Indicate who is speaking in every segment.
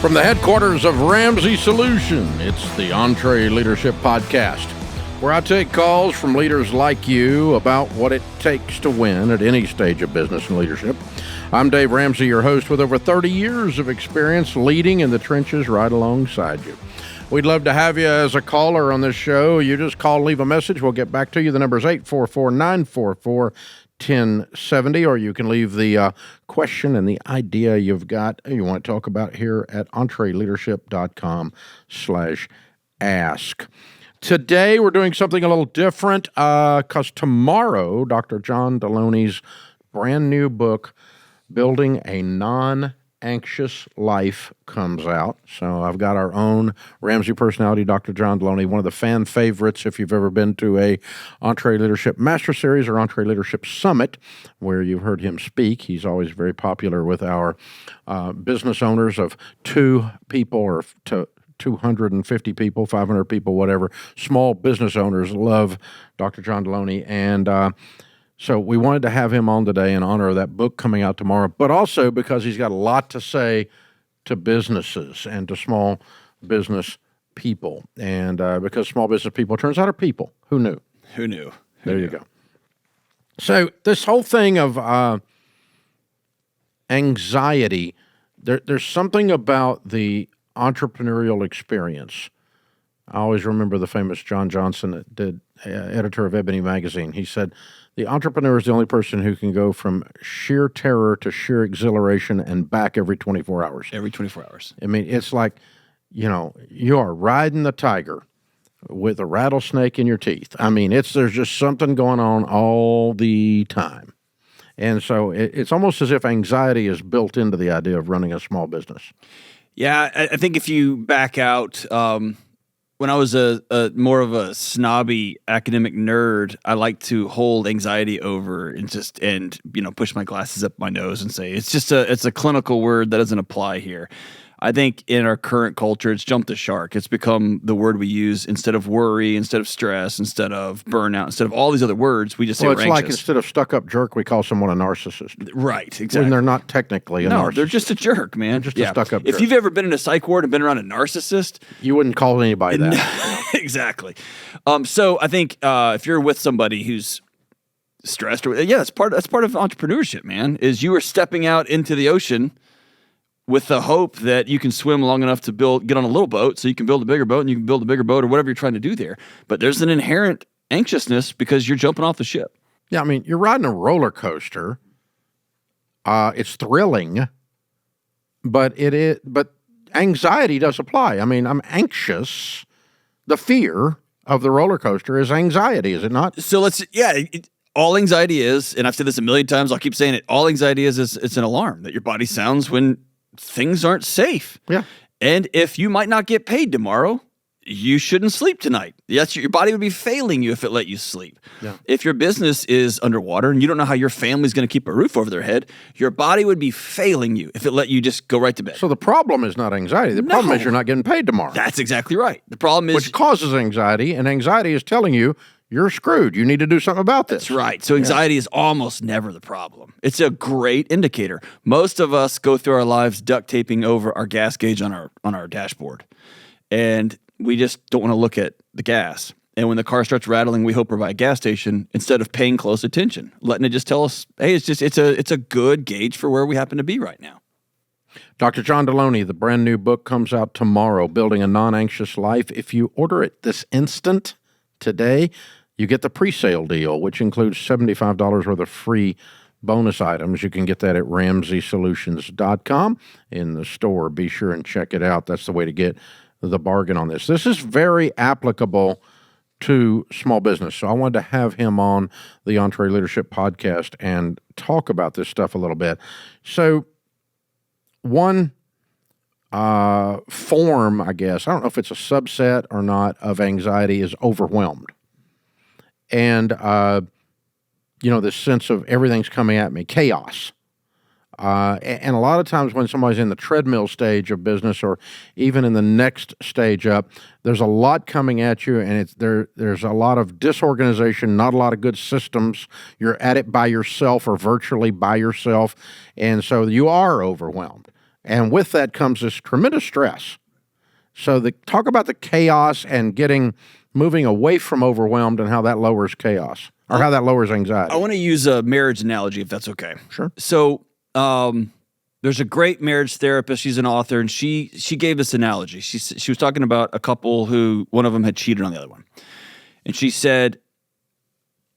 Speaker 1: From the headquarters of Ramsey Solution, it's the EntreLeadership Podcast, where I take calls from leaders like you about what it takes to win at any stage of business and leadership. I'm Dave Ramsey, your host, with over 30 years of experience leading in the trenches right alongside you. We'd love to have you as a caller on this show. You just call, leave a message. We'll get back to you. The number is 844-944-1070, or you can leave the question and the idea you've got you want to talk about here at EntreLeadership.com/ask. Today, we're doing something a little different because tomorrow, Dr. John Delony's brand new book, Building a Non-Anxious Life, comes out. So I've got our own Ramsey personality, Dr. John Delony, one of the fan favorites if you've ever been to a EntreLeadership Master Series or EntreLeadership Summit, where you've heard him speak. He's always very popular with our business owners of 2 people or 250 people, 500 people, whatever. Small business owners love Dr. John Delony. And so we wanted to have him on today in honor of that book coming out tomorrow, but also because he's got a lot to say to businesses and to small business people. And because small business people, turns out, are people. Who knew?
Speaker 2: Who knew?
Speaker 1: There you go. So this whole thing of anxiety, there's something about the entrepreneurial experience. I always remember the famous John Johnson that did editor of Ebony magazine. He said, the entrepreneur is the only person who can go from sheer terror to sheer exhilaration and back every 24 hours.
Speaker 2: Every 24 hours.
Speaker 1: I mean, it's like, you are riding the tiger with a rattlesnake in your teeth. I mean, there's just something going on all the time. And so it's almost as if anxiety is built into the idea of running a small business.
Speaker 2: Yeah, I think if you back out, when I was a more of a snobby academic nerd, I like to hold anxiety over and push my glasses up my nose and say it's a clinical word that doesn't apply here. I think in our current culture, it's jumped the shark. It's become the word we use instead of worry, instead of stress, instead of burnout, instead of all these other words. We just say we're anxious.
Speaker 1: Like instead of stuck-up jerk, we call someone a narcissist.
Speaker 2: Right, exactly.
Speaker 1: When they're not technically a narcissist.
Speaker 2: No, they're just a jerk, man.
Speaker 1: They're just a stuck-up jerk.
Speaker 2: If you've ever been in a psych ward and been around a narcissist,
Speaker 1: you wouldn't call anybody that.
Speaker 2: Exactly. So I think if you're with somebody who's stressed, that's part of entrepreneurship, man. Is you are stepping out into the ocean with the hope that you can swim long enough to get on a little boat so you can build a bigger boat and you can build a bigger boat or whatever you're trying to do there. But there's an inherent anxiousness because you're jumping off the ship.
Speaker 1: Yeah, I mean, you're riding a roller coaster. It's thrilling, but anxiety does apply. I mean, I'm anxious. The fear of the roller coaster is anxiety, is it not?
Speaker 2: So all anxiety is, and I've said this a million times, I'll keep saying it, all anxiety is it's an alarm that your body sounds when things aren't safe.
Speaker 1: Yeah.
Speaker 2: And if you might not get paid tomorrow, you shouldn't sleep tonight. Your body would be failing you if it let you sleep.
Speaker 1: Yeah.
Speaker 2: If your business is underwater and you don't know how your family's going to keep a roof over their head, your body would be failing you if it let you just go right to bed.
Speaker 1: So the problem is not anxiety. The problem is you're not getting paid tomorrow.
Speaker 2: That's exactly right. The problem is...
Speaker 1: Which causes anxiety, and anxiety is telling you, you're screwed. You need to do something about this.
Speaker 2: That's right. So anxiety is almost never the problem. It's a great indicator. Most of us go through our lives duct taping over our gas gauge on our dashboard. And we just don't want to look at the gas. And when the car starts rattling, we hope we're by a gas station instead of paying close attention, letting it just tell us, hey, it's a good gauge for where we happen to be right now.
Speaker 1: Dr. John Delony, the brand new book comes out tomorrow, Building a Non-Anxious Life. If you order it this instant, today, you get the pre-sale deal, which includes $75 worth of free bonus items. You can get that at RamseySolutions.com in the store. Be sure and check it out. That's the way to get the bargain on this. This is very applicable to small business. So I wanted to have him on the EntreLeadership podcast and talk about this stuff a little bit. So one form, I guess, I don't know if it's a subset or not, of anxiety is overwhelmed. And, this sense of everything's coming at me, chaos. And a lot of times when somebody's in the treadmill stage of business or even in the next stage up, there's a lot coming at you, and there's a lot of disorganization, not a lot of good systems. You're at it by yourself or virtually by yourself, and so you are overwhelmed. And with that comes this tremendous stress. So talk about the chaos and moving away from overwhelmed and how that lowers chaos or how that lowers anxiety.
Speaker 2: I want to use a marriage analogy, if that's okay.
Speaker 1: Sure.
Speaker 2: So there's a great marriage therapist. She's an author, and she gave this analogy. She was talking about a couple who one of them had cheated on the other one. And she said,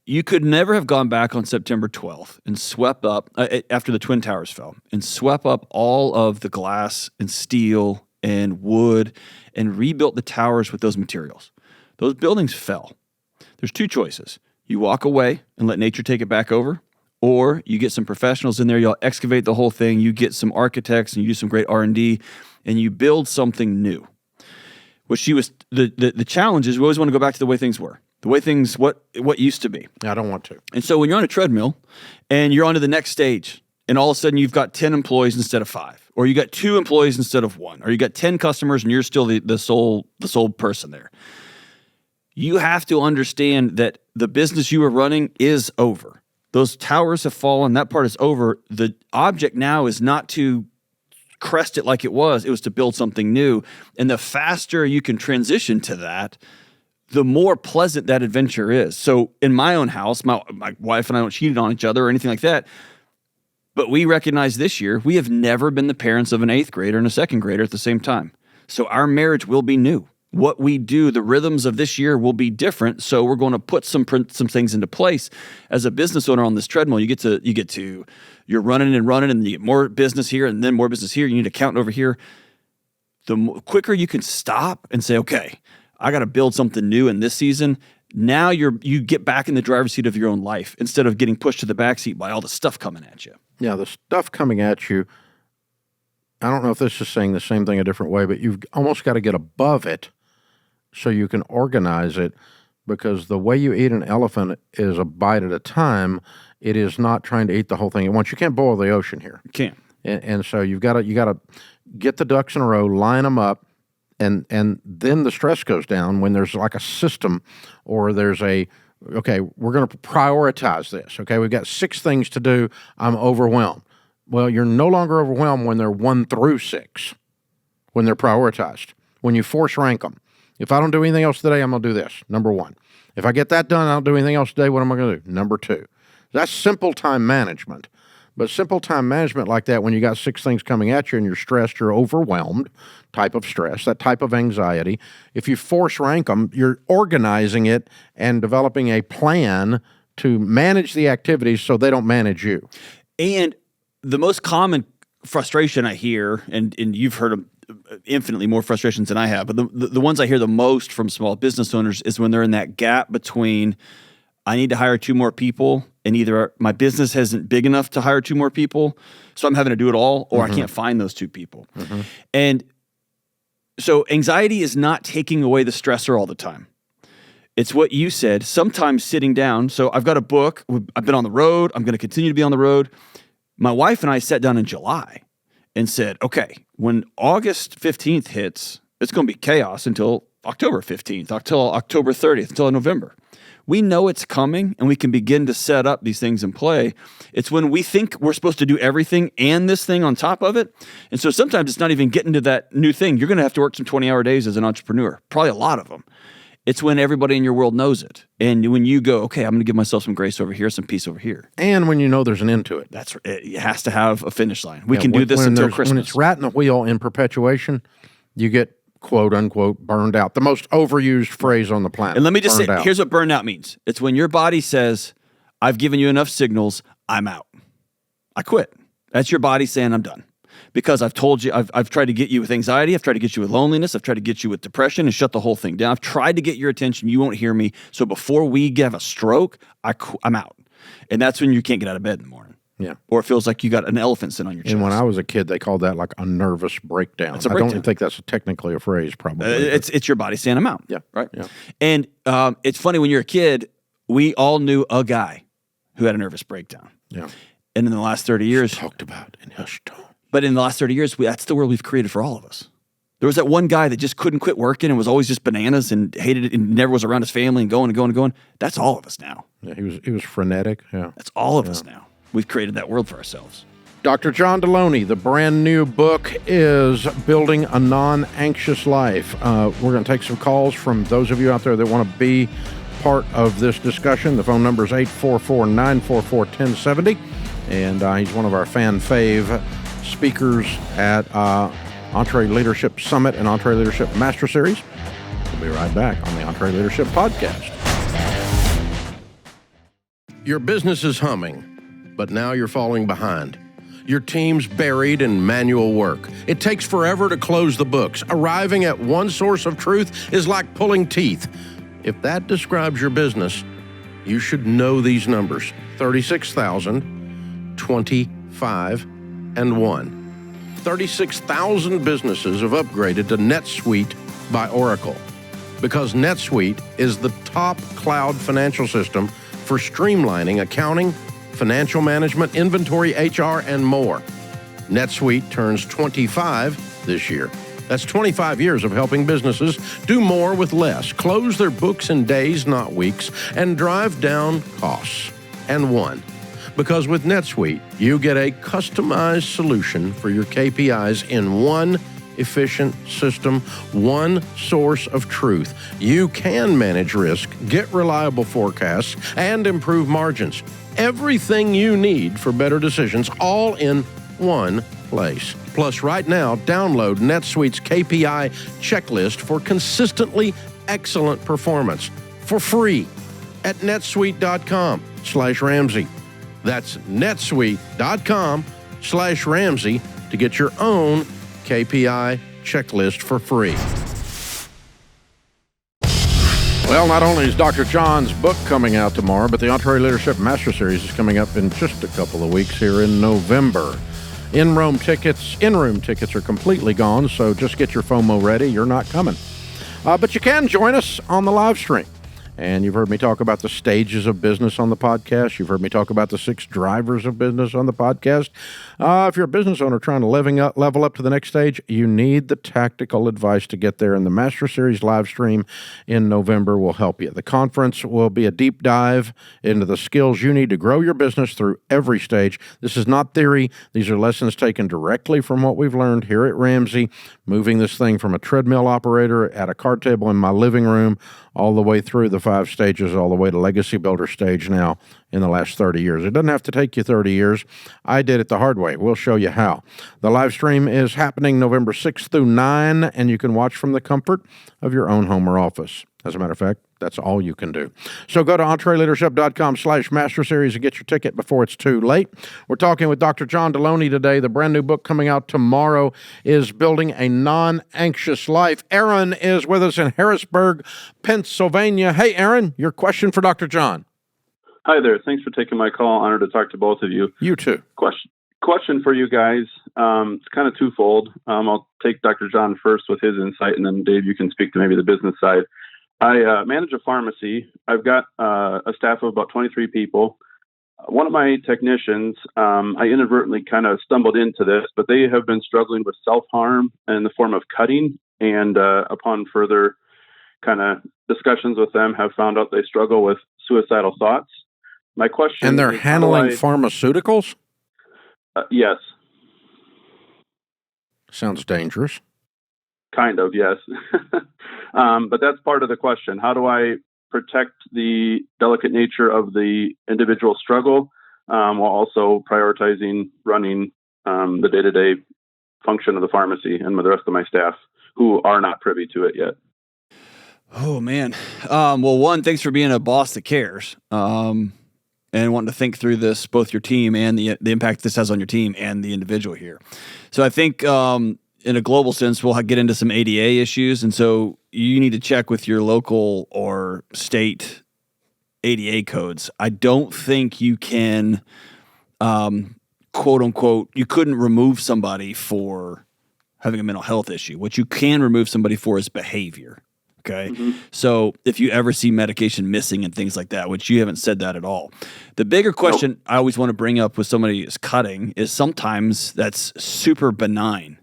Speaker 2: you could never have gone back on September 12th and swept up, after the Twin Towers fell, and swept up all of the glass and steel and wood and rebuilt the towers with those materials. Those buildings fell. There's two choices. You walk away and let nature take it back over, or you get some professionals in there, you'll excavate the whole thing, you get some architects and you do some great R&D, and you build something new. The challenge is we always want to go back to the way things were. The way things, what used to be.
Speaker 1: I don't want to.
Speaker 2: And so when you're on a treadmill and you're on to the next stage, and all of a sudden you've got 10 employees instead of 5, or you got 2 employees instead of 1, or you got 10 customers and you're still the sole person there. You have to understand that the business you were running is over. Those towers have fallen. That part is over. The object now is not to crest it like it was to build something new. And the faster you can transition to that, the more pleasant that adventure is. So in my own house, my wife and I don't cheat on each other or anything like that. But we recognize this year, we have never been the parents of an 8th grader and a 2nd grader at the same time. So our marriage will be new. What we do, the rhythms of this year will be different. So we're going to put some things into place. As a business owner on this treadmill, you're running and then you get more business here and then more business here. You need accountant over here. The quicker you can stop and say, okay, I got to build something new in this season. Now you get back in the driver's seat of your own life instead of getting pushed to the backseat by all the stuff coming at you.
Speaker 1: Yeah, the stuff coming at you, I don't know if this is saying the same thing a different way, but you've almost got to get above it so you can organize it, because the way you eat an elephant is a bite at a time. It is not trying to eat the whole thing at once. You can't boil the ocean here.
Speaker 2: You can't.
Speaker 1: And so you got to get the ducks in a row, line them up, and then the stress goes down when there's like a system, or there's okay, we're going to prioritize this. Okay, we've got 6 things to do. I'm overwhelmed. Well, you're no longer overwhelmed when they're 1 through 6, when they're prioritized, when you force rank them. If I don't do anything else today, I'm going to do this, number 1. If I get that done, I don't do anything else today, what am I going to do? Number 2. That's simple time management. But simple time management like that, when you got 6 things coming at you and you're stressed, you're overwhelmed type of stress, that type of anxiety, if you force rank them, you're organizing it and developing a plan to manage the activities so they don't manage you.
Speaker 2: And the most common frustration I hear, and you've heard of infinitely more frustrations than I have, but the ones I hear the most from small business owners is when they're in that gap between I need to hire 2 more people, and either my business isn't big enough to hire 2 more people, so I'm having to do it all, or I can't find those 2 people. And so anxiety is not taking away the stressor all the time. It's what you said, sometimes sitting down. So I've got a book. I've been on the road. I'm going to continue to be on the road. My wife and I sat down in July and said, okay, when August 15th hits, it's going to be chaos until October 15th, until October 30th, until November. We know it's coming, and we can begin to set up these things in play. It's when we think we're supposed to do everything and this thing on top of it. And so sometimes it's not even getting to that new thing. You're going to have to work some 20-hour days as an entrepreneur, probably a lot of them. It's when everybody in your world knows it. And when you go, okay, I'm going to give myself some grace over here, some peace over here.
Speaker 1: And when you know there's an end to it.
Speaker 2: That's it has to have a finish line. We can do this until Christmas.
Speaker 1: When it's rat in the wheel in perpetuation, you get quote unquote burned out. The most overused phrase on the planet.
Speaker 2: And let me just say, here's what burnout means. It's when your body says, I've given you enough signals, I'm out. I quit. That's your body saying I'm done. Because I've told you, I've tried to get you with anxiety, I've tried to get you with loneliness, I've tried to get you with depression and shut the whole thing down. I've tried to get your attention, you won't hear me. So before we have a stroke, I'm out. And that's when you can't get out of bed in the morning.
Speaker 1: Yeah.
Speaker 2: Or it feels like you got an elephant sitting on your chest.
Speaker 1: And when I was a kid, they called that like a nervous breakdown.
Speaker 2: It's a breakdown.
Speaker 1: I don't think that's technically a phrase, probably.
Speaker 2: It's your body saying I'm out.
Speaker 1: Yeah.
Speaker 2: Right?
Speaker 1: Yeah.
Speaker 2: And it's funny, when you're a kid, we all knew a guy who had a nervous breakdown.
Speaker 1: Yeah.
Speaker 2: And in the last 30 years...
Speaker 1: talked about in hushed tone.
Speaker 2: But in the last 30 years, that's the world we've created for all of us. There was that one guy that just couldn't quit working and was always just bananas and hated it and never was around his family and going and going and going. That's all of us now.
Speaker 1: Yeah, he was frenetic. Yeah.
Speaker 2: That's all of us now. We've created that world for ourselves.
Speaker 1: Dr. John Delony, the brand new book is Building a Non-Anxious Life. We're going to take some calls from those of you out there that want to be part of this discussion. The phone number is 844-944-1070, and he's one of our fan fave speakers at EntreLeadership Summit and EntreLeadership Master Series. We'll be right back on the EntreLeadership Podcast. Your business is humming, but now you're falling behind. Your team's buried in manual work. It takes forever to close the books. Arriving at one source of truth is like pulling teeth. If that describes your business, you should know these numbers: 36,000, 25, and 1. 36,000 businesses have upgraded to NetSuite by Oracle because NetSuite is the top cloud financial system for streamlining accounting, financial management, inventory, HR, and more. NetSuite turns 25 this year. That's 25 years of helping businesses do more with less, close their books in days, not weeks, and drive down costs. And one, because with NetSuite, you get a customized solution for your KPIs in one efficient system, one source of truth. You can manage risk, get reliable forecasts, and improve margins. Everything you need for better decisions, all in one place. Plus, right now, download NetSuite's KPI checklist for consistently excellent performance for free at netsuite.com/Ramsey. That's netsuite.com/Ramsey to get your own KPI checklist for free. Well, not only is Dr. John's book coming out tomorrow, but the EntreLeadership Master Series is coming up in just a couple of weeks here in November. In-room tickets are completely gone, so just get your FOMO ready. You're not coming. But you can join us on the live stream. And you've heard me talk about the stages of business on the podcast. You've heard me talk about the 6 drivers of business on the podcast. If you're a business owner trying to level up to the next stage, you need the tactical advice to get there. And the Master Series live stream in November will help you. The conference will be a deep dive into the skills you need to grow your business through every stage. This is not theory. These are lessons taken directly from what we've learned here at Ramsey, moving this thing from a treadmill operator at a card table in my living room all the way through the 5 stages, all the way to legacy builder stage now in the last 30 years. It doesn't have to take you 30 years. I did it the hard way. We'll show you how. The live stream is happening November 6th through 9, and you can watch from the comfort of your own home or office. As a matter of fact, that's all you can do. So go to EntreLeadership.com/Master Series and get your ticket before it's too late. We're talking with Dr. John Delony today. The brand new book coming out tomorrow is Building a Non-Anxious Life. Aaron is with us in Harrisburg, Pennsylvania. Hey, Aaron, your question for Dr. John.
Speaker 3: Hi there. Thanks for taking my call. Honored to talk to both of you.
Speaker 1: You too.
Speaker 3: Question for you guys. It's kind of twofold. I'll take Dr. John first with his insight, and then Dave, you can speak to maybe the business side. I manage a pharmacy. I've got a staff of about 23 people. One of my technicians, I inadvertently kind of stumbled into this, but they have been struggling with self-harm in the form of cutting. And upon further kind of discussions with them, have found out they struggle with suicidal thoughts. My question
Speaker 1: And they're
Speaker 3: is,
Speaker 1: handling pharmaceuticals?
Speaker 3: Yes.
Speaker 1: Sounds dangerous.
Speaker 3: Kind of, yes. But that's part of the question. How do I protect the delicate nature of the individual struggle while also prioritizing running the day-to-day function of the pharmacy and with the rest of my staff who are not privy to it yet?
Speaker 2: Oh, man. Well, one, thanks for being a boss that cares and wanting to think through this, both your team and the impact this has on your team and the individual here. So I think in a global sense, we'll get into some ADA issues. And so you need to check with your local or state ADA codes. I don't think you can, quote unquote, you couldn't remove somebody for having a mental health issue. What you can remove somebody for is behavior. Okay. Mm-hmm. So if you ever see medication missing and things like that, which you haven't said that at all, the bigger question I always want to bring up with somebody is cutting is sometimes that's super benign.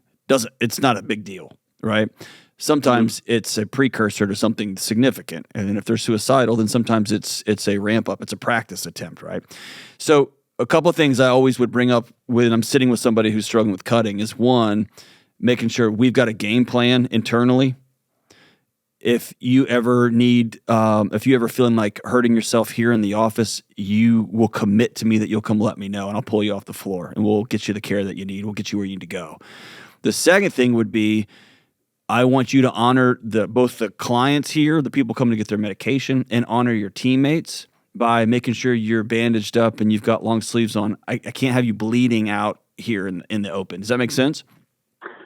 Speaker 2: It's not a big deal, right? Sometimes it's a precursor to something significant. And then if they're suicidal, then sometimes it's a ramp up. It's a practice attempt, right? So a couple of things I always would bring up when I'm sitting with somebody who's struggling with cutting is, one, making sure we've got a game plan internally. If you ever feeling like hurting yourself here in the office, you will commit to me that you'll come let me know, and I'll pull you off the floor, and we'll get you the care that you need. We'll get you where you need to go. The second thing would be, I want you to honor both the clients here, the people coming to get their medication, and honor your teammates by making sure you're bandaged up and you've got long sleeves on. I can't have you bleeding out here in the open. Does that make sense?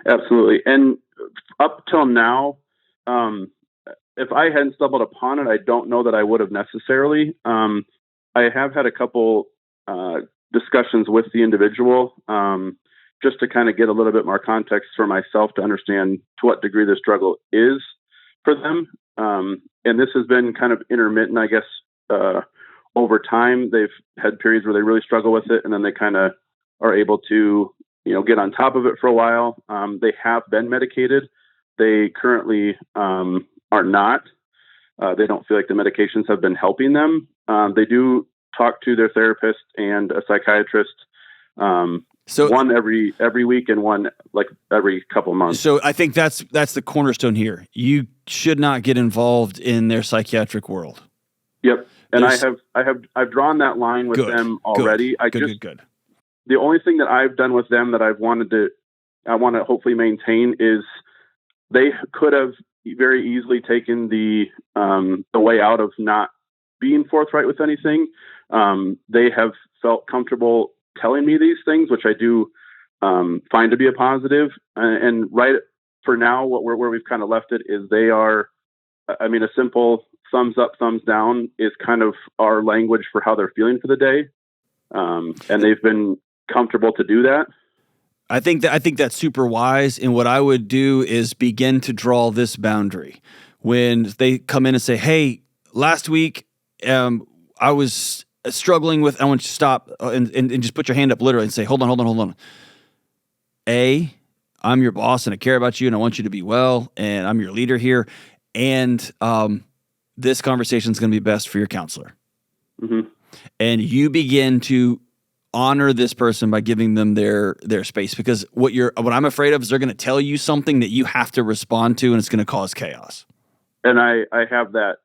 Speaker 3: Absolutely. And up till now, if I hadn't stumbled upon it, I don't know that I would have necessarily. I have had a couple discussions with the individual just to kind of get a little bit more context for myself to understand to what degree the struggle is for them. And this has been kind of intermittent, I guess. Over time, they've had periods where they really struggle with it, and then they kind of are able to, get on top of it for a while. They have been medicated. They currently are not. They don't feel like the medications have been helping them. They do talk to their therapist and a psychiatrist. So one every week and one like every couple of months.
Speaker 2: So I think that's the cornerstone here. You should not get involved in their psychiatric world.
Speaker 3: Yep. And I've drawn that line with them already.
Speaker 2: Good.
Speaker 3: The only thing that I've done with them that I want to hopefully maintain is they could have very easily taken the way out of not being forthright with anything. They have felt comfortable telling me these things, which I do find to be a positive. And right for now, where we've kind of left it is they are, a simple thumbs up, thumbs down is kind of our language for how they're feeling for the day. And they've been comfortable to do that.
Speaker 2: I think that's super wise. And what I would do is begin to draw this boundary when they come in and say, "Hey, last week I was struggling with." I want you to stop and just put your hand up, literally, and say, "Hold on. I'm your boss, and I care about you, and I want you to be well, and I'm your leader here, and this conversation is going to be best for your counselor."
Speaker 3: Mm-hmm.
Speaker 2: And you begin to honor this person by giving them their space, because what I'm afraid of is they're going to tell you something that you have to respond to, and it's going to cause chaos.
Speaker 3: And I have that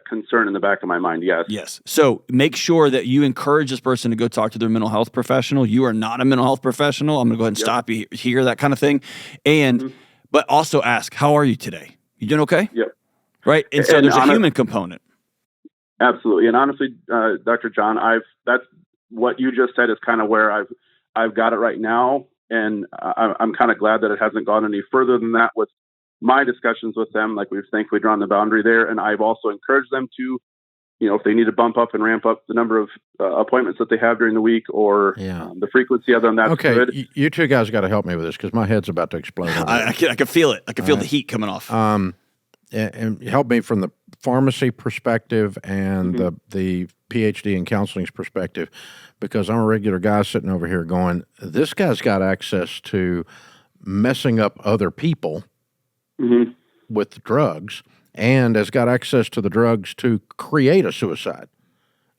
Speaker 3: concern in the back of my mind. Yes.
Speaker 2: So make sure that you encourage this person to go talk to their mental health professional. You are not a mental health professional. I'm going to go ahead and stop you here, that kind of thing. And, but also ask, how are you today? You doing okay?
Speaker 3: Yep.
Speaker 2: Right. And so there's a human component.
Speaker 3: Absolutely. And honestly, Dr. John, that's what you just said is kind of where I've got it right now. And I'm kind of glad that it hasn't gone any further than that with my discussions with them. Like, we've thankfully drawn the boundary there. And I've also encouraged them to, if they need to bump up and ramp up the number of appointments that they have during the week or the frequency of them, that's good.
Speaker 1: Okay, you two guys got to help me with this because my head's about to explode.
Speaker 2: I can feel it. I can feel the heat coming off.
Speaker 1: And help me from the pharmacy perspective and the PhD in counseling's perspective, because I'm a regular guy sitting over here going, this guy's got access to messing up other people with the drugs and has got access to the drugs to create a suicide.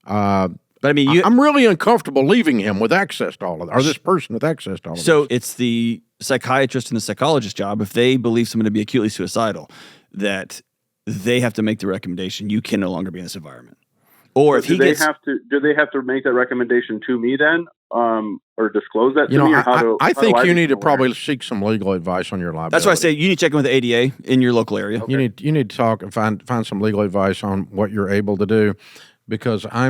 Speaker 1: But I'm really uncomfortable leaving him with access to all of that, or this person with access to all of that.
Speaker 2: So it's the psychiatrist and the psychologist's job, if they believe someone to be acutely suicidal, that they have to make the recommendation, you can no longer be in this environment. Or if do they have
Speaker 3: to make that recommendation to me then, or disclose that to me? Or
Speaker 1: I think you need to probably seek some legal advice on your liability.
Speaker 2: That's why I say you need to check in with the ADA in your local area.
Speaker 1: Okay. You need to talk and find some legal advice on what you're able to do, because I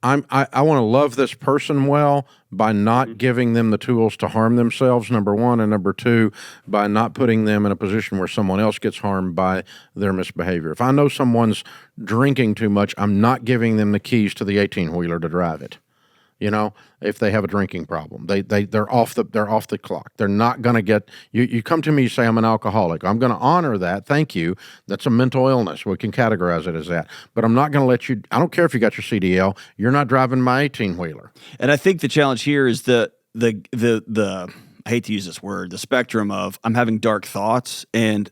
Speaker 1: want to love this person well by not giving them the tools to harm themselves, number one, and number two, by not putting them in a position where someone else gets harmed by their misbehavior. If I know someone's drinking too much, I'm not giving them the keys to the 18-wheeler to drive it. If they have a drinking problem, they're off the clock. They're not going to get you come to me, you say I'm an alcoholic. I'm going to honor that. Thank you. That's a mental illness. We can categorize it as that. But I'm not going to let you. I don't care if you got your CDL. You're not driving my 18-wheeler.
Speaker 2: And I think the challenge here is the I hate to use this word, the spectrum of I'm having dark thoughts, and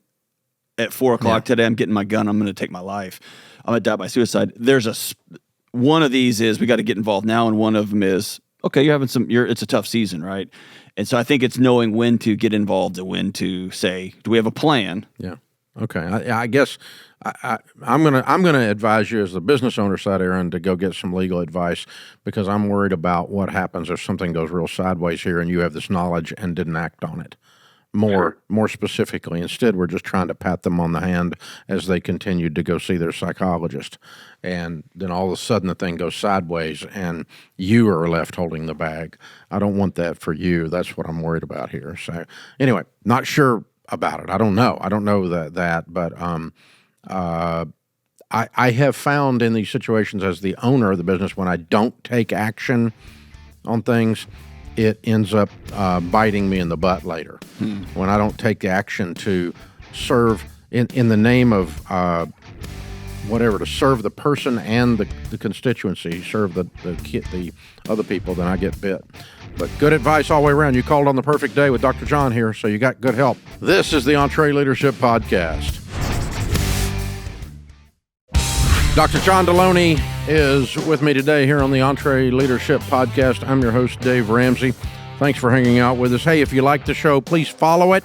Speaker 2: at 4:00 today I'm getting my gun. I'm going to take my life. I'm going to die by suicide. One of these is we got to get involved now, and one of them is, okay, it's a tough season, right? And so I think it's knowing when to get involved and when to say, do we have a plan?
Speaker 1: Yeah. Okay. I guess I'm gonna advise you as the business owner side, Aaron, to go get some legal advice, because I'm worried about what happens if something goes real sideways here and you have this knowledge and didn't act on it. More specifically, instead, we're just trying to pat them on the hand as they continued to go see their psychologist, and then all of a sudden the thing goes sideways and you are left holding the bag. I don't want that for you. That's what I'm worried about here. So anyway, not sure about it. I don't know that, but I have found in these situations as the owner of the business, when I don't take action on things, it ends up biting me in the butt later. When I don't take the action to serve in the name of whatever, to serve the person and the constituency, serve the other people, then I get bit. But good advice all the way around. You called on the perfect day with Dr. John here, so you got good help. This is the EntreLeadership Podcast. Dr. John Delony is with me today here on the EntreLeadership Podcast. I'm your host, Dave Ramsey. Thanks for hanging out with us. Hey, if you like the show, please follow it.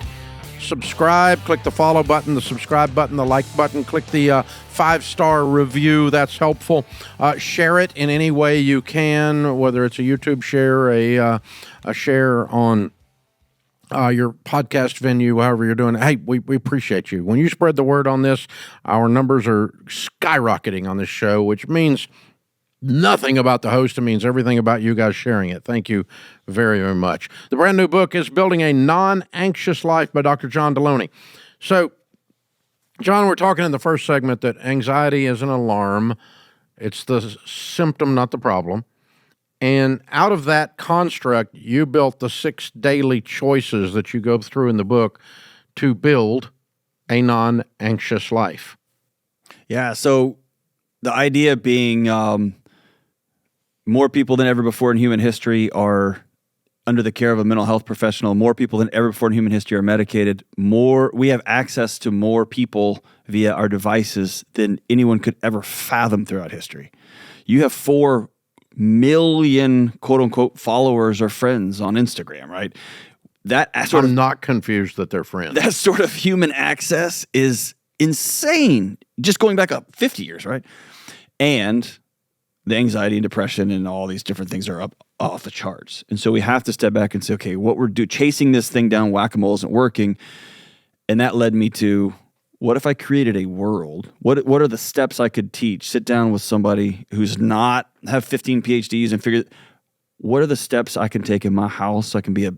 Speaker 1: Subscribe. Click the follow button, the subscribe button, the like button. Click the 5-star review. That's helpful. Share it in any way you can, whether it's a YouTube share, a share on your podcast venue, however you're doing it. Hey, we appreciate you. When you spread the word on this, our numbers are skyrocketing on this show, which means nothing about the host. It means everything about you guys sharing it. Thank you very, very much. The brand new book is Building a Non-Anxious Life by Dr. John Delony. So, John, we're talking in the first segment that anxiety is an alarm. It's the symptom, not the problem. And out of that construct, you built the 6 daily choices that you go through in the book to build a non-anxious life.
Speaker 2: Yeah, so the idea being more people than ever before in human history are under the care of a mental health professional. More people than ever before in human history are medicated. We have access to more people via our devices than anyone could ever fathom throughout history. You have 4 million quote unquote followers or friends on Instagram, right? I'm
Speaker 1: not confused that they're friends.
Speaker 2: That sort of human access is insane. Just going back up 50 years, right? And the anxiety and depression and all these different things are up off the charts. And so we have to step back and say, okay, what we're chasing this thing down whack-a-mole isn't working. And that led me to, what if I created a world? What are the steps I could teach? Sit down with somebody who's not have 15 PhDs and figure, what are the steps I can take in my house so I can be a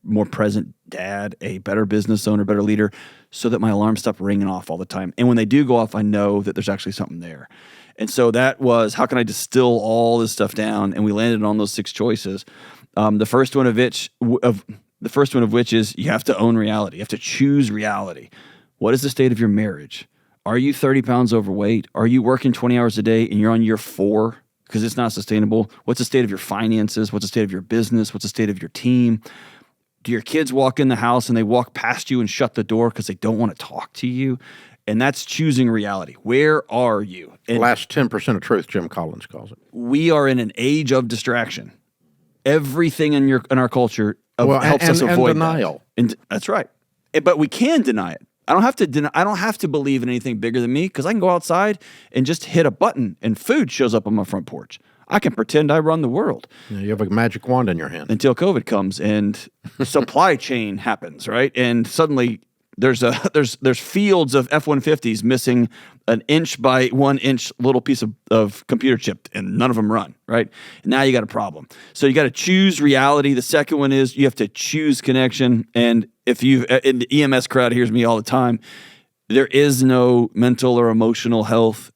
Speaker 2: more present dad, a better business owner, better leader, so that my alarms stop ringing off all the time. And when they do go off, I know that there's actually something there. And so that was, how can I distill all this stuff down? And we landed on those 6 choices. The first one of which is you have to own reality. You have to choose reality. What is the state of your marriage? Are you 30 pounds overweight? Are you working 20 hours a day and you're on year 4 because it's not sustainable? What's the state of your finances? What's the state of your business? What's the state of your team? Do your kids walk in the house and they walk past you and shut the door because they don't want to talk to you? And that's choosing reality. Where are you? And
Speaker 1: last 10% of truth, Jim Collins calls it.
Speaker 2: We are in an age of distraction. Everything in our culture helps us avoid
Speaker 1: denial.
Speaker 2: And that's right. But we can deny it. I don't have to believe in anything bigger than me, because I can go outside and just hit a button and food shows up on my front porch. I can pretend I run the world.
Speaker 1: Yeah, you have a magic wand in your hand.
Speaker 2: Until COVID comes and supply chain happens, right? And suddenly there's fields of F-150s missing an inch by 1 inch little piece of computer chip, and none of them run, right? And now you got a problem. So you got to choose reality. The second one is you have to choose connection. And if in the EMS crowd hears me all the time, there is no mental or emotional health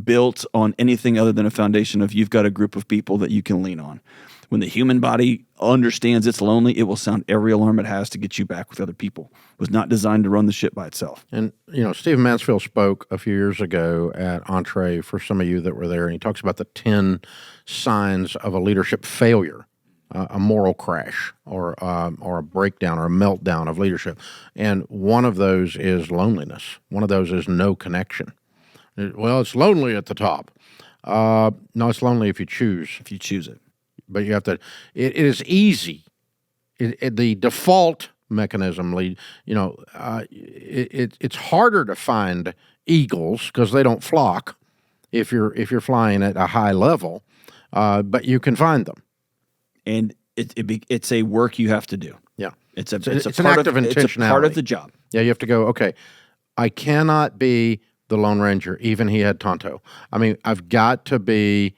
Speaker 2: built on anything other than a foundation of you've got a group of people that you can lean on. When the human body understands it's lonely, it will sound every alarm it has to get you back with other people. It was not designed to run the ship by itself.
Speaker 1: And, Stephen Mansfield spoke a few years ago at Entre for some of you that were there, and he talks about the 10 signs of a leadership failure, a moral crash or a breakdown or a meltdown of leadership. And one of those is loneliness. One of those is no connection. Well, it's lonely at the top. No, it's lonely if you choose.
Speaker 2: If you choose it.
Speaker 1: but you have to. It is easy. The default mechanism, it's harder to find eagles because they don't flock if you're flying at a high level, but you can find them.
Speaker 2: And it's a work you have to do.
Speaker 1: Yeah,
Speaker 2: it's an
Speaker 1: act of intentionality.
Speaker 2: It's a part of the job.
Speaker 1: Yeah, you have to go. Okay, I cannot be the Lone Ranger. Even he had Tonto. I mean, I got to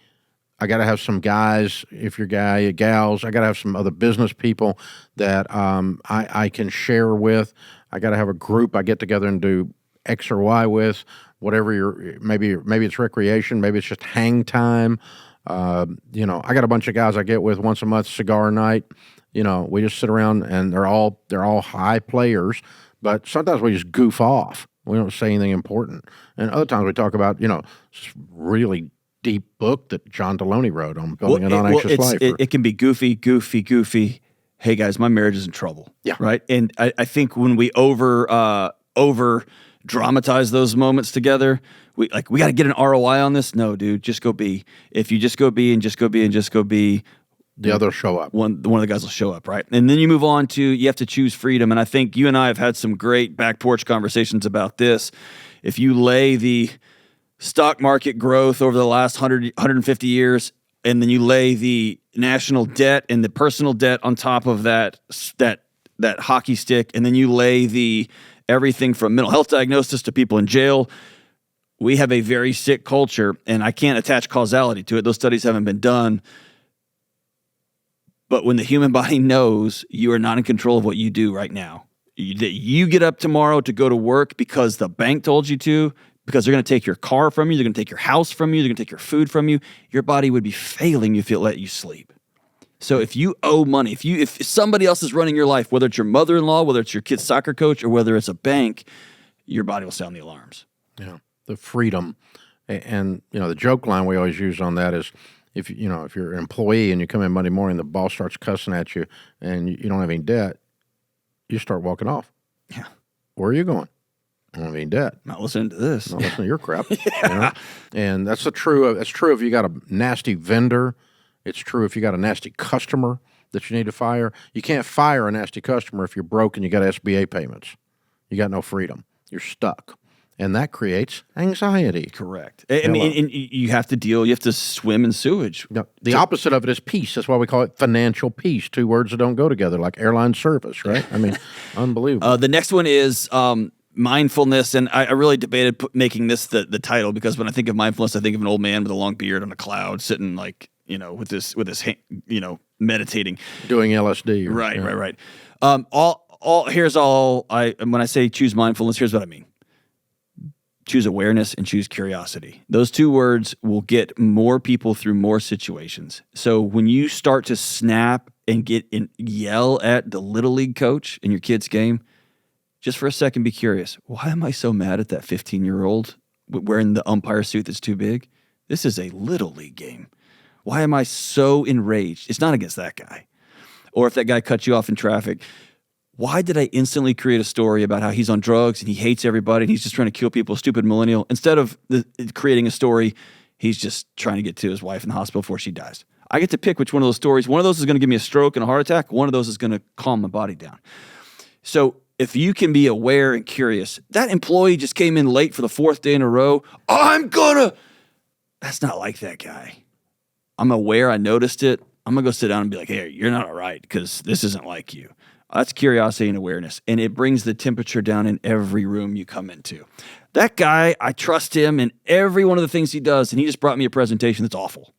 Speaker 1: have some guys, if you're gals, I got to have some other business people that I can share with. I got to have a group I get together and do X or Y with, whatever maybe it's recreation, maybe it's just hang time. I got a bunch of guys I get with once a month, cigar night. We just sit around and they're all high players, but sometimes we just goof off. We don't say anything important. And other times we talk about, this really deep book that John Delony wrote on building a non-anxious life.
Speaker 2: It can be goofy. Hey guys, my marriage is in trouble.
Speaker 1: Yeah.
Speaker 2: Right. And I think when we over dramatize those moments together, we got to get an ROI on this. No, dude, just go be. If you just go be and just go be and just go be,
Speaker 1: the other will show up.
Speaker 2: One of the guys will show up, right? And then you move on to, you have to choose freedom. And I think you and I have had some great back porch conversations about this. If you lay the stock market growth over the last 150 years, and then you lay the national debt and the personal debt on top of that hockey stick, and then you lay the everything from mental health diagnosis to people in jail, we have a very sick culture, and I can't attach causality to it. Those studies haven't been done. But when the human body knows you are not in control of what you do right now, that you get up tomorrow to go to work because the bank told you to, because they're going to take your car from you, they're going to take your house from you, they're going to take your food from you, your body would be failing you if it let you sleep. So if you owe money, if somebody else is running your life, whether it's your mother-in-law, whether it's your kid's soccer coach, or whether it's a bank, your body will sound the alarms.
Speaker 1: Yeah, the freedom. And the joke line we always use on that is, if you're an employee and you come in Monday morning, the boss starts cussing at you and you don't have any debt, you start walking off.
Speaker 2: Yeah.
Speaker 1: Where are you going? I don't have any debt.
Speaker 2: Not listening to this.
Speaker 1: Not listening to your crap. Yeah. And that's true if you got a nasty vendor. It's true if you got a nasty customer that you need to fire. You can't fire a nasty customer if you're broke and you got SBA payments. You got no freedom. You're stuck. And that creates anxiety.
Speaker 2: Correct. I mean, and you have to swim in sewage.
Speaker 1: No, the opposite of it is peace. That's why we call it financial peace. Two words that don't go together, like airline service, right? I mean, unbelievable.
Speaker 2: The next one is mindfulness. And I really debated making this the title, because when I think of mindfulness, I think of an old man with a long beard on a cloud sitting with his meditating.
Speaker 1: Doing LSD.
Speaker 2: Right. When I say choose mindfulness, here's what I mean. Choose awareness and choose curiosity. Those two words will get more people through more situations. So when you start to snap and yell at the little league coach in your kid's game, just for a second, be curious. Why am I so mad at that 15-year-old wearing the umpire suit that's too big? This is a little league game. Why am I so enraged? It's not against that guy. Or if that guy cuts you off in traffic, why did I instantly create a story about how he's on drugs and he hates everybody and he's just trying to kill people, stupid millennial, instead of creating a story, he's just trying to get to his wife in the hospital before she dies. I get to pick which one of those stories. One of those is going to give me a stroke and a heart attack. One of those is going to calm my body down. So if you can be aware and curious, that employee just came in late for the 4th day in a row. That's not like that guy. I'm aware. I noticed it. I'm going to go sit down and be like, hey, you're not all right because this isn't like you. That's curiosity and awareness, and it brings the temperature down in every room you come into. That guy, I trust him in every one of the things he does, and he just brought me a presentation that's awful.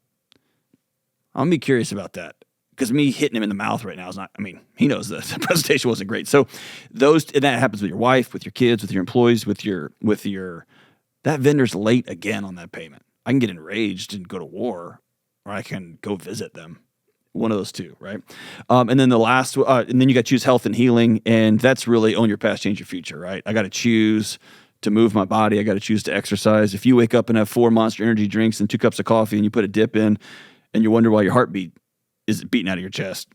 Speaker 2: I'm going to be curious about that, because me hitting him in the mouth right now is not, he knows that the presentation wasn't great. So and that happens with your wife, with your kids, with your employees, with your that vendor's late again on that payment. I can get enraged and go to war, or I can go visit them. One of those two, right? And then the last, and then you got to choose health and healing, and that's really own your past, change your future, right? I got to choose to move my body. I got to choose to exercise. If you wake up and have 4 Monster Energy drinks and 2 cups of coffee, and you put a dip in, and you wonder why your heartbeat is beating out of your chest,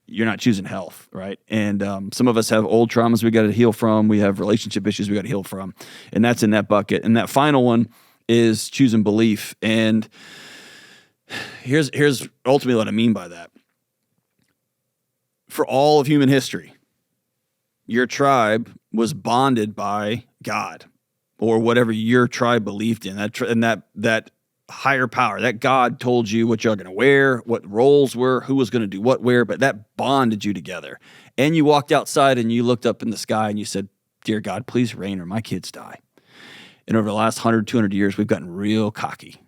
Speaker 2: you're not choosing health, right? And some of us have old traumas we got to heal from. We have relationship issues we got to heal from, and that's in that bucket. And that final one is choosing belief. And here's ultimately what I mean by that. For all of human history, your tribe was bonded by God or whatever your tribe believed in. That higher power, that God told you what you're going to wear, what roles were, who was going to do what where, but that bonded you together. And you walked outside and you looked up in the sky and you said, "Dear God, please rain or my kids die." And over the last 100, 200 years, we've gotten real cocky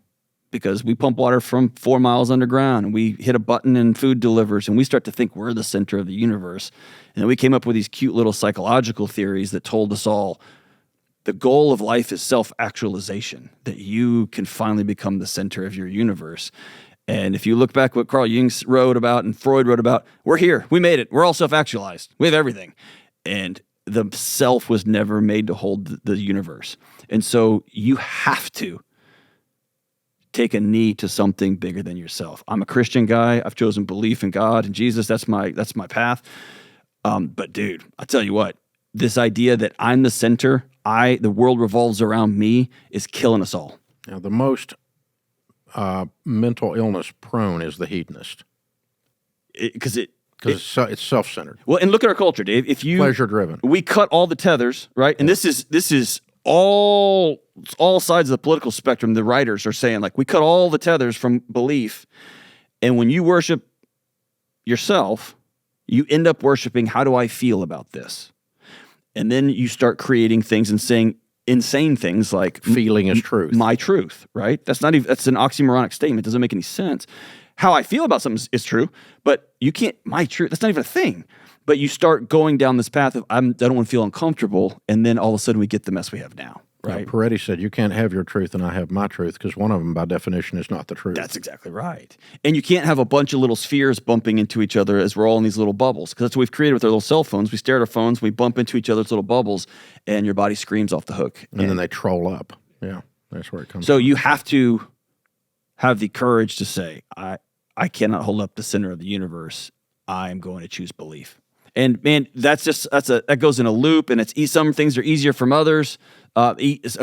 Speaker 2: because we pump water from 4 miles underground and we hit a button and food delivers and we start to think we're the center of the universe. And then we came up with these cute little psychological theories that told us all the goal of life is self-actualization, that you can finally become the center of your universe. And if you look back what Carl Jung wrote about and Freud wrote about, we're here. We made it. We're all self-actualized. We have everything. And the self was never made to hold the universe. And so you have to take a knee to something bigger than yourself. I'm a Christian guy. I've chosen belief in God and Jesus. That's my path. But dude, I'll tell you what, this idea that I'm the center, the world revolves around me is killing us all.
Speaker 1: Now, the most mental illness prone is the hedonist.
Speaker 2: Because
Speaker 1: it's self-centered.
Speaker 2: Well, and look at our culture, Dave. If you
Speaker 1: pleasure-driven,
Speaker 2: we cut all the tethers, right? And this is all sides of the political spectrum. The writers are saying, like, we cut all the tethers from belief, and when you worship yourself, you end up worshiping, how do I feel about this? And then you start creating things and saying insane things like
Speaker 1: feeling is truth.
Speaker 2: My truth, right? That's an oxymoronic statement. It doesn't make any sense. How I feel about something is true, but you can't, my truth, that's not even a thing. But you start going down this path of, I don't want to feel uncomfortable, and then all of a sudden we get the mess we have now, right?
Speaker 1: Peretti said, you can't have your truth and I have my truth, because one of them, by definition, is not the truth.
Speaker 2: That's exactly right. And you can't have a bunch of little spheres bumping into each other as we're all in these little bubbles, because that's what we've created with our little cell phones. We stare at our phones, we bump into each other's little bubbles, and your body screams off the hook.
Speaker 1: And then they troll up. Yeah, that's where it comes
Speaker 2: from. So
Speaker 1: from.
Speaker 2: You have to have the courage to say, I cannot hold up the center of the universe. I'm going to choose belief. And man, that goes in a loop, and some things are easier from others. A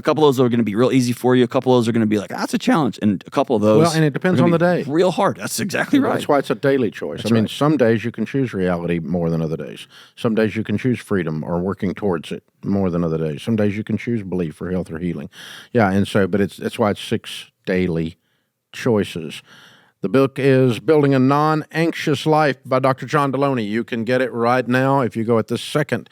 Speaker 2: couple of those are going to be real easy for you. A couple of those are going to be like, that's a challenge. And a couple of those,
Speaker 1: well, and it depends on the day.
Speaker 2: Real hard. That's exactly right.
Speaker 1: That's why it's a daily choice. I mean, some days you can choose reality more than other days. Some days you can choose freedom or working towards it more than other days. Some days you can choose belief for health or healing. Yeah, and so, but that's why it's 6 daily choices. The book is Building a Non-Anxious Life by Dr. John Delony. You can get it right now if you go at the second,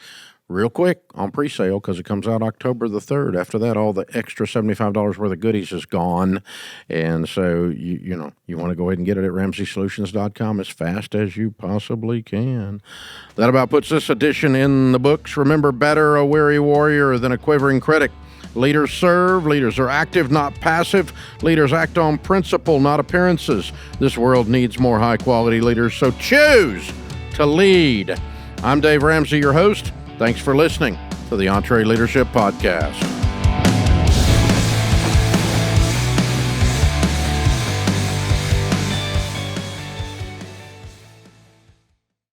Speaker 1: real quick, on pre-sale, because it comes out October the 3rd. After that, all the extra $75 worth of goodies is gone. And so, you want to go ahead and get it at RamseySolutions.com as fast as you possibly can. That about puts this edition in the books. Remember, better a weary warrior than a quivering critic. Leaders serve. Leaders are active, not passive. Leaders act on principle, not appearances. This world needs more high-quality leaders, so choose to lead. I'm Dave Ramsey, your host. Thanks for listening to the EntreLeadership Podcast.